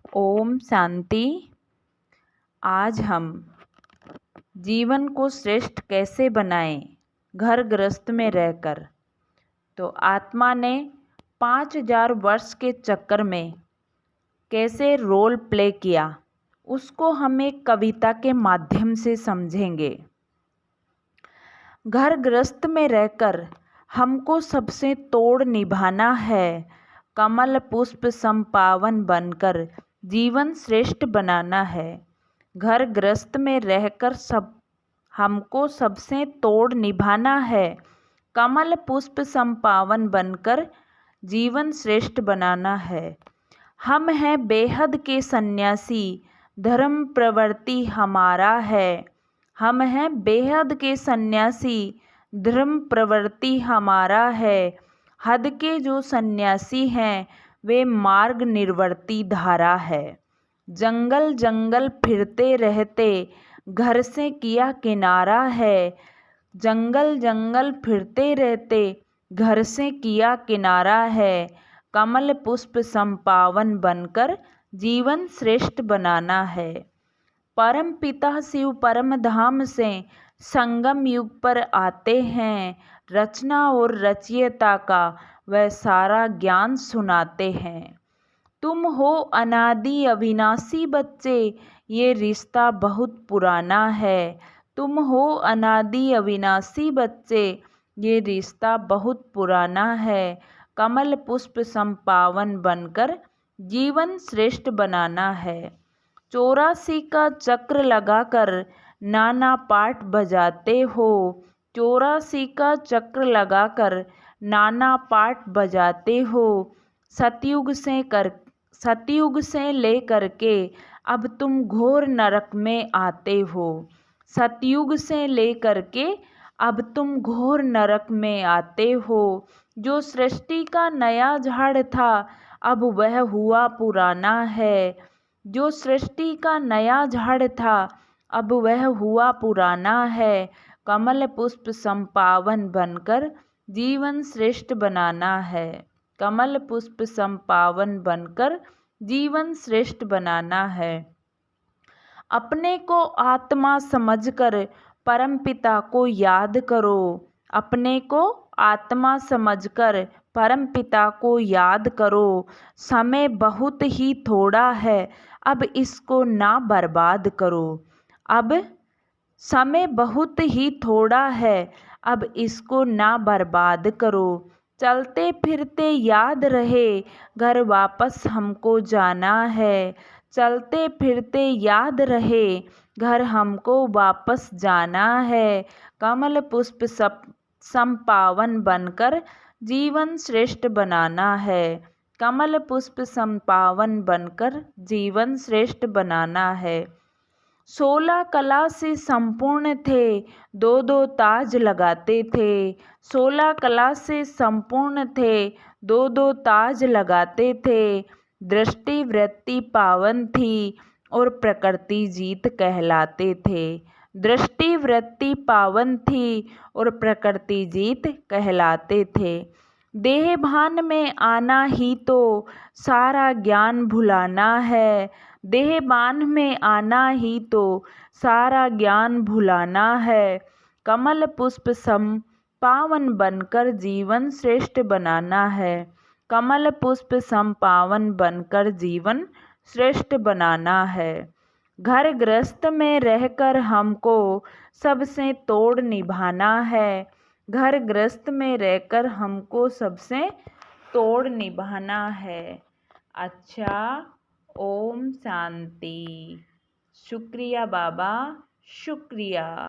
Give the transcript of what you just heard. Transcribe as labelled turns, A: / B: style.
A: ओम शांति। आज हम जीवन को श्रेष्ठ कैसे बनाएं घर गृहस्थ में रहकर। तो आत्मा ने 5000 वर्ष के चक्कर में कैसे रोल प्ले किया, उसको हम एक कविता के माध्यम से समझेंगे। घर गृहस्थ में रहकर हमको सबसे तोड़ निभाना है, कमल पुष्प संपावन बनकर जीवन श्रेष्ठ बनाना है। घर गृहस्थ में रहकर हमको सबसे तोड़ निभाना है, कमल पुष्प संपावन बनकर जीवन श्रेष्ठ बनाना है। हम हैं बेहद के सन्यासी, धर्म प्रवृत्ति हमारा है। हम हैं बेहद के सन्यासी, धर्म प्रवृत्ति हमारा है। हद के जो सन्यासी हैं वे मार्ग निर्वर्ती धारा है। जंगल जंगल फिरते रहते घर से किया किनारा है। जंगल जंगल फिरते रहते घर से किया किनारा है। कमल पुष्प संपावन बनकर जीवन श्रेष्ठ बनाना है। परम पिता शिव परम धाम से संगम युग पर आते हैं। रचना और रचयिता का वह सारा ज्ञान सुनाते हैं। तुम हो अनादि अविनाशी बच्चे, ये रिश्ता बहुत पुराना है। तुम हो अनादि अविनाशी बच्चे, ये रिश्ता बहुत पुराना है। कमल पुष्प संपावन बनकर जीवन श्रेष्ठ बनाना है। 84 का चक्र लगाकर नाना पाठ बजाते हो। 84 का चक्र लगाकर नाना पाठ बजाते हो। सतयुग से लेकर के अब तुम घोर नरक में आते हो। सतयुग से लेकर के अब तुम घोर नरक में आते हो। जो सृष्टि का नया झाड़ था अब वह हुआ पुराना है। जो सृष्टि का नया झाड़ था अब वह हुआ पुराना है। कमल पुष्प संपावन बनकर जीवन श्रेष्ठ बनाना है। कमल पुष्प संपावन बनकर जीवन श्रेष्ठ बनाना है। अपने को आत्मा समझकर परमपिता को याद करो। अपने को आत्मा समझकर परमपिता को याद करो। समय बहुत ही थोड़ा है, अब इसको ना बर्बाद करो। अब समय बहुत ही थोड़ा है, अब इसको ना बर्बाद करो। चलते फिरते याद रहे घर वापस हमको जाना है। चलते फिरते याद रहे घर हमको वापस जाना है। कमल पुष्प संपावन बनकर जीवन श्रेष्ठ बनाना है। कमल पुष्प संपावन बनकर जीवन श्रेष्ठ बनाना है। 16 कला से संपूर्ण थे, 2-2 ताज लगाते थे। 16 कला से संपूर्ण थे, 2-2 ताज लगाते थे। दृष्टि वृत्ति पावन थी और प्रकृति जीत कहलाते थे। दृष्टि वृत्ति पावन थी और प्रकृति जीत कहलाते थे। देह भान में आना ही तो सारा ज्ञान भुलाना है। देह बान में आना ही तो सारा ज्ञान भुलाना है। कमल पुष्प संपावन बनकर जीवन श्रेष्ठ बनाना है। कमल पुष्प संपावन बनकर जीवन श्रेष्ठ बनाना है। घर गृहस्थ में रहकर हमको सबसे तोड़ निभाना है। घर गृहस्थ में रहकर हमको सबसे तोड़ निभाना है। अच्छा, ओम शांति। शुक्रिया बाबा, शुक्रिया।